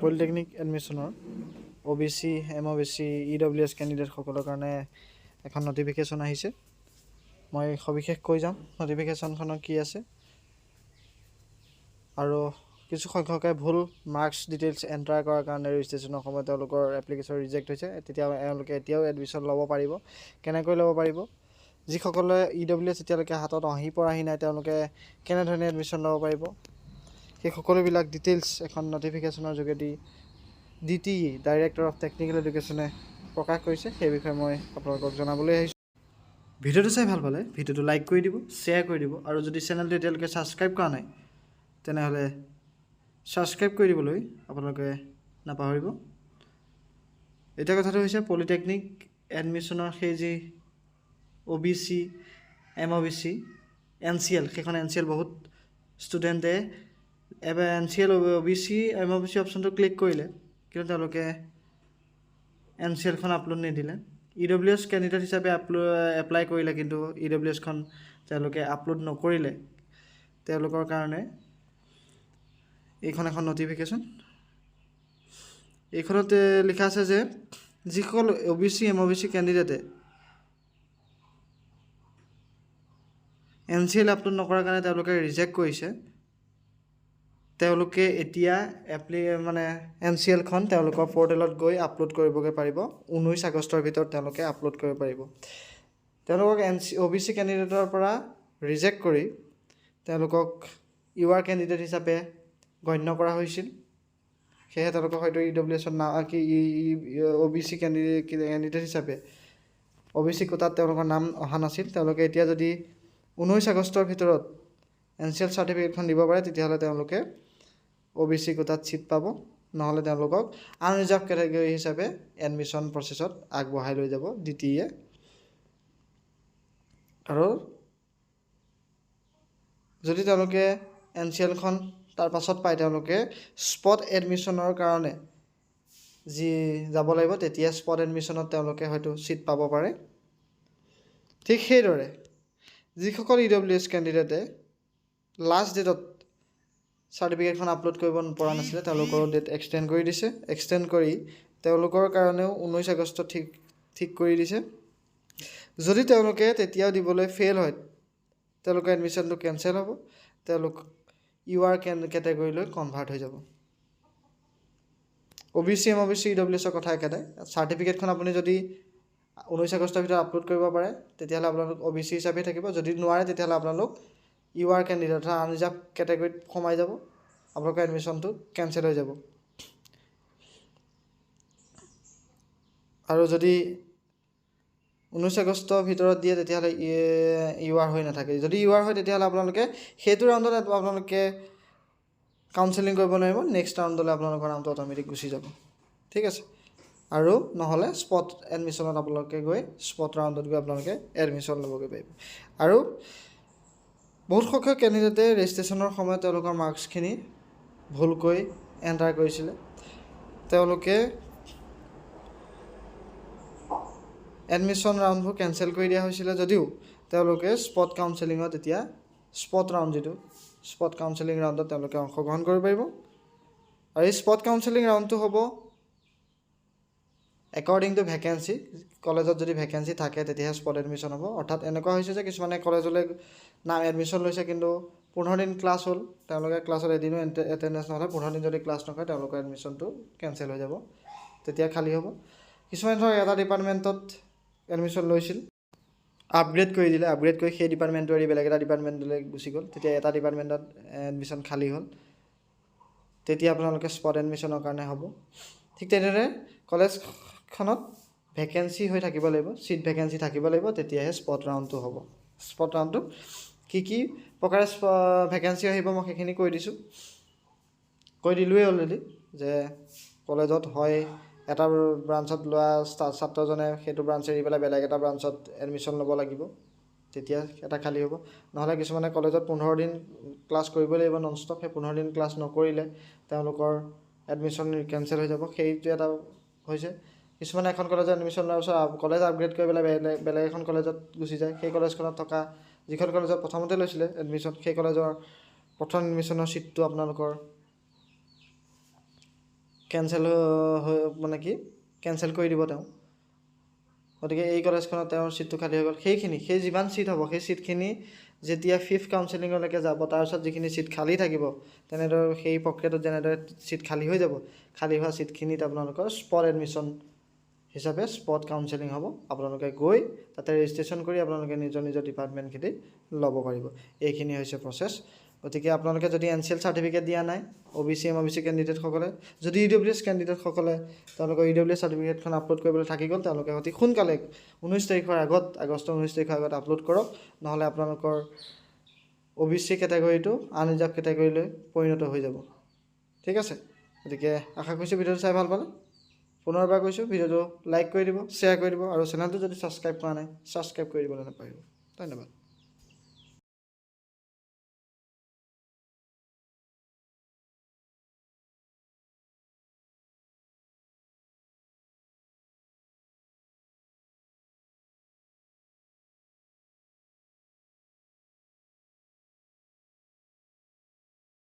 Polytechnic এডমিশ্যনৰ OBC MOBC EWS কেণ্ডিডেটসকলৰ কাৰণে এখন নটিফিকেশ্যন আহিছে। মই সবিশেষ কৈ যাম নটিফিকেশ্যনখনত কি আছে, আৰু কিছু সংখ্যকে ভুল মাৰ্কছ ডিটেইলছ এণ্টাৰ কৰাৰ কাৰণে ৰেজিষ্ট্ৰেশ্যনৰ সময়ত তেওঁলোকৰ এপ্লিকেশ্যন ৰিজেক্ট হৈছে। তেতিয়া তেওঁলোকে এতিয়াও এডমিশ্যন ল'ব পাৰিব। কেনেকৈ ল'ব পাৰিব? যিসকলে EWS এতিয়ালৈকে হাতত আহি পৰাহি নাই তেওঁলোকে কেনেধৰণে এডমিশ্যন ল'ব পাৰিব, সেই সকলোবিলাক ডিটেইলছ এখন নটিফিকেশ্যনৰ যোগেদি DTE ডাইৰেক্টৰ অফ টেকনিকেল এডুকেশ্যনে প্ৰকাশ কৰিছে। সেই বিষয়ে মই আপোনালোকক জনাবলৈ আহিছোঁ। ভিডিঅ'টো চাই ভাল পালে ভিডিঅ'টো লাইক কৰি দিব, শ্বেয়াৰ কৰি দিব, আৰু যদি চেনেলটো এতিয়ালৈকে ছাবস্ক্ৰাইব কৰা নাই তেনেহ'লে ছাবস্ক্ৰাইব কৰি দিবলৈ আপোনালোকে নাপাহৰিব। এতিয়া কথাটো হৈছে পলিটেকনিক এডমিশ্যনৰ সেই যি OBC MOBC NCL, সেইখন NCL বহুত ষ্টুডেণ্টে এবাৰ NCL OBC MOBC অপশ্যনটো ক্লিক কৰিলে, কিন্তু তেওঁলোকে NCLখন আপলোড নিদিলে। EWS কেণ্ডিডেট হিচাপে এপ্লাই কৰিলে, কিন্তু EWSখন তেওঁলোকে আপলোড নকৰিলে। তেওঁলোকৰ কাৰণে এইখন এখন নটিফিকেশ্যন। এইখনত লিখা আছে যে যিসকল OBC MOBC কেণ্ডিডেটে NCL আপলোড নকৰাৰ কাৰণে তেওঁলোকে ৰিজেক্ট কৰিছে, তেওঁলোকে এতিয়া NCLখন তেওঁলোকৰ পৰ্টেলত গৈ আপলোড কৰিবগৈ পাৰিব। 19 আগষ্টৰ ভিতৰত তেওঁলোকে আপলোড কৰিব পাৰিব। তেওঁলোকক OBC কেণ্ডিডেটৰ পৰা ৰিজেক্ট কৰি তেওঁলোকক UR কেণ্ডিডেট হিচাপে গণ্য কৰা হৈছিল। সেয়েহে তেওঁলোকক হয়তো EWSত OBC কেণ্ডিডেট হিচাপে OBC কোটাত তেওঁলোকৰ নাম অহা নাছিল। তেওঁলোকে এতিয়া যদি 19 আগষ্টৰ ভিতৰত NCL চাৰ্টিফিকেটখন দিব পাৰে, তেতিয়াহ'লে তেওঁলোকে OBC কোটাত ছিট পাব। নহ'লে তেওঁলোকক আনৰিজাৰ্ভ কেটেগৰী হিচাপে এডমিশ্যন প্ৰচেছত আগবঢ়াই লৈ যাব DTE। আৰু যদি তেওঁলোকে NCLখন তাৰ পাছত পায়, তেওঁলোকে স্পট এডমিশ্যনৰ কাৰণে যি যাব লাগিব, তেতিয়া স্পট এডমিশ্যনত তেওঁলোকে হয়তো ছিট পাব পাৰে। ঠিক সেইদৰে যিসকল EWS কেণ্ডিডেটে লাষ্ট ডেটত চাৰ্টিফিকেটখন আপলোড কৰিব পৰা নাছিলে, তেওঁলোকৰো ডেট এক্সটেণ্ড কৰি দিছে। এক্সটেণ্ড কৰি তেওঁলোকৰ কাৰণেও 19 আগষ্ট ঠিক কৰি দিছে। যদি তেওঁলোকে তেতিয়াও দিবলৈ ফেইল হয়, তেওঁলোকৰ এডমিশ্যনটো কেঞ্চেল হ'ব, তেওঁলোক UR কেটেগৰীলৈ কনভাৰ্ট হৈ যাব। OBC MOBC EWSৰ কথা একেটাই। চাৰ্টিফিকেটখন আপুনি যদি 19 আগষ্টৰ ভিতৰত আপলোড কৰিব পাৰে, তেতিয়াহ'লে আপোনালোক OBC হিচাপে থাকিব। যদি নোৱাৰে, তেতিয়াহ'লে আপোনালোক UR কেণ্ডিডেট অৰ্থাৎ আনৰিজাৰ্ভ কেটেগৰীত সোমাই যাব, আপোনালোকৰ এডমিশ্যনটো কেঞ্চেল হৈ যাব। আৰু যদি 19 আগষ্টৰ ভিতৰত দিয়ে, তেতিয়াহ'লে UR হৈ নাথাকে। যদি UR হয়, তেতিয়াহ'লে আপোনালোকে সেইটো ৰাউণ্ডত আপোনালোকে কাউন্সেলিং কৰিব নোৱাৰিব। নেক্সট ৰাউণ্ডলৈ আপোনালোকৰ নামটো অট'মেটিক গুচি যাব। ঠিক আছে। আৰু নহ'লে স্পট এডমিশ্যনত আপোনালোকে গৈ স্পট ৰাউণ্ডত গৈ আপোনালোকে এডমিশ্যন ল'বগৈ পাৰিব। আৰু বহুত সংখ্যক কেণ্ডিডেটে ৰেজিষ্ট্ৰেশ্যনৰ সময়ত তেওঁলোকৰ মাৰ্কছখিনি ভুলকৈ এণ্টাৰ কৰিছিলে। তেওঁলোকে এডমিশ্যন ৰাউণ্ডবোৰ কেঞ্চেল কৰি দিয়া হৈছিলে যদিও তেওঁলোকে স্পট কাউন্সেলিঙত এতিয়া স্পট কাউন্সেলিং ৰাউণ্ডত তেওঁলোকে অংশগ্ৰহণ কৰিব পাৰিব। আৰু এই স্পট কাউন্সেলিং ৰাউণ্ডটো হ'ব একৰ্ডিং টু ভেকেঞ্চি। কলেজত যদি ভেকেঞ্চি থাকে, তেতিয়াহে স্পট এডমিশ্যন হ'ব। অৰ্থাৎ এনেকুৱা হৈছে যে কিছুমানে কলেজলৈ এডমিশ্যন লৈছে, কিন্তু 15 দিন ক্লাছ হ'ল, তেওঁলোকে ক্লাছত এদিনো এটেণ্ডেঞ্চ নহ'লে 15 দিন যদি ক্লাছ নকৰে, তেওঁলোকৰ এডমিশ্যনটো কেঞ্চেল হৈ যাব, তেতিয়া খালী হ'ব। কিছুমানে ধৰক এটা ডিপাৰ্টমেণ্টত এডমিশ্যন লৈছিল, আপগ্ৰেড কৰি দিলে, আপগ্ৰেড কৰি সেই ডিপাৰ্টমেণ্টটো এৰি বেলেগ এটা ডিপাৰ্টমেণ্টলৈ গুচি গ'ল, তেতিয়া এটা ডিপাৰ্টমেণ্টত এডমিশ্যন খালী হ'ল, তেতিয়া আপোনালোকে স্পট এডমিশ্যনৰ কাৰণে হ'ব। ঠিক তেনেদৰে কলেজখনত ভেকেঞ্চি হৈ থাকিব লাগিব, ছিট ভেকেঞ্চি থাকিব লাগিব, তেতিয়াহে স্পট ৰাউণ্ডটো হ'ব। স্পট ৰাউণ্ডটো কি প্ৰকাৰে ভেকেঞ্চি আহিব মই সেইখিনি কৈ দিলোঁৱেই অলৰেডি, যে কলেজত হয় এটা ব্ৰাঞ্চত লোৱা ছাত্ৰজনে সেইটো ব্ৰাঞ্চ এৰি পেলাই বেলেগ এটা ব্ৰাঞ্চত এডমিশ্যন ল'ব লাগিব, তেতিয়া এটা খালী হ'ব। নহ'লে কিছুমানে কলেজত 15 দিন ক্লাছ কৰিব লাগিব নন ষ্টপ, সেই 15 দিন ক্লাছ নকৰিলে তেওঁলোকৰ এডমিশ্যন কেঞ্চেল হৈ যাব। সেইটো এটা হৈছে। কিছুমানে এখন কলেজত এডমিশ্যন লোৱাৰ পিছত কলেজ আপগ্ৰেড কৰি পেলাই বেলেগ এখন কলেজত গুচি যায়। সেই কলেজখনত থকা যিখন কলেজত প্ৰথমতে লৈছিলে এডমিশ্যন, সেই কলেজৰ প্ৰথম এডমিশ্যনৰ ছিটটো আপোনালোকৰ কেঞ্চেল মানে কি কেঞ্চেল কৰি দিব তেওঁ। গতিকে এই কলেজখনত তেওঁৰ ছিটটো খালী হৈ গ'ল। সেই যিমান ছিট হ'ব সেই ছিটখিনি যেতিয়া 5th কাউন্সেলিঙলৈকে যাব, তাৰপিছত যিখিনি ছিট খালী থাকিব, তেনেদৰে সেই প্ৰক্ৰিয়াটোত যেনেদৰে ছিট খালী হৈ যাব, খালী হোৱা ছিটখিনিত আপোনালোকৰ স্পট এডমিশ্যন হিচাপে স্পট কাউন্সেলিং হ'ব। আপোনালোকে গৈ তাতে ৰেজিষ্ট্ৰেশ্যন কৰি আপোনালোকে নিজৰ নিজৰ ডিপাৰ্টমেণ্টখিনি ল'ব পাৰিব। এইখিনি হৈছে প্ৰচেছ। গতিকে আপোনালোকে যদি NCL চাৰ্টিফিকেট দিয়া নাই, OBC MOBC কেণ্ডিডেটসকলে, যদি EWS কেণ্ডিডেটসকলে তেওঁলোকৰ EWS চাৰ্টিফিকেটখন আপলোড কৰিবলৈ থাকি গ'ল, তেওঁলোকে অতি সোনকালে 19 তাৰিখৰ আগত, আগষ্টৰ 19 তাৰিখৰ আগত আপলোড কৰক, নহ'লে আপোনালোকৰ OBC কেটেগৰীটো আনৰিজাৰ্ভ কেটেগৰীলৈ পৰিণত হৈ যাব। ঠিক আছে, গতিকে আশা কৰিছোঁ ভিডিঅ'টো চাই ভাল পালে। পুনৰবাৰ কৈছোঁ, ভিডিঅ'টো লাইক কৰি দিব, শ্বেয়াৰ কৰি দিব, আৰু চেনেলটো যদি ছাবস্ক্ৰাইব কৰা নাই ছাবস্ক্ৰাইব কৰি দিবলৈ নাপাহৰিব। ধন্যবাদ।